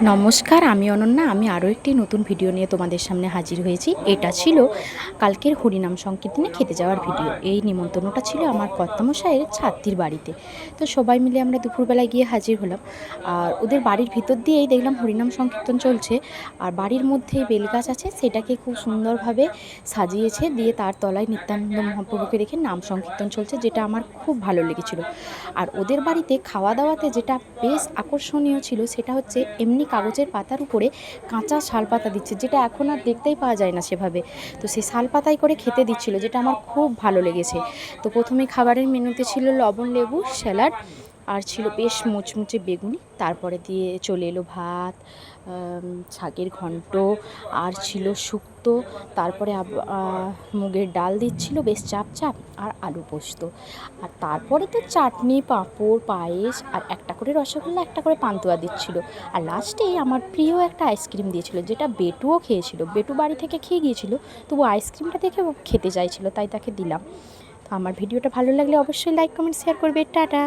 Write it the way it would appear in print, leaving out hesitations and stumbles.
নমস্কার, আমি অনন্যা। আমি আরও একটি নতুন ভিডিও নিয়ে তোমাদের সামনে হাজির হয়েছি। এটা ছিল কালকের হরিনাম সংকীর্তনে খেতে যাওয়ার ভিডিও। এই নিমন্ত্রণটা ছিল আমার কর্তামশাইয়ের ছাত্রীর বাড়িতে। তো সবাই মিলে আমরা দুপুরবেলায় গিয়ে হাজির হলাম। আর ওদের বাড়ির ভিতর দিয়েই দেখলাম হরিনাম সংকীর্তন চলছে। আর বাড়ির মধ্যে বেলগাছ আছে, সেটাকে খুব সুন্দরভাবে সাজিয়েছে, দিয়ে তার তলায় নিত্যানন্দ মহাপ্রভুকে রেখে নাম সংকীর্তন চলছে, যেটা আমার খুব ভালো লেগেছিল। আর ওদের বাড়িতে খাওয়া দাওয়াতে যেটা বেশ আকর্ষণীয় ছিল, সেটা হচ্ছে এমনি কাগজের পাতার উপরে কাঁচা শালপাতা দিচ্ছে, যেটা এখন আর দেখতেই পাওয়া যায় না সেভাবে। তো সেই শালপাতায় করে খেতে দিচ্ছিল, যেটা আমার খুব ভালো লেগেছে। তো প্রথমে খাবারের মেনুতে ছিল লবণ লেবু স্যালাড, আর ছিল বেশ মুচমুচে বেগুনি। তারপরে দিয়ে চলে এলো ভাত, শাকের ঘন্ট, আর ছিল শুক্তো। তারপরে মুগের ডাল দিচ্ছিল বেশ চাপ চাপ, আর আলু পোস্ত। আর তারপরে তো চাটনি, পাঁপড়, পায়েস, আর একটা করে রসগোল্লা, একটা করে পান্তুয়া দিচ্ছিল। আর লাস্টেই আমার প্রিয় একটা আইসক্রিম দিয়েছিল, যেটা বেটুও খেয়েছিল। বেটু বাড়ি থেকে খেয়ে গিয়েছিল, তবু আইসক্রিমটা দেখে ও খেতে চাইছিল, তাই তাকে দিলাম। তো আমার ভিডিওটা ভালো লাগলে অবশ্যই লাইক কমেন্ট শেয়ার করবে। টাটা।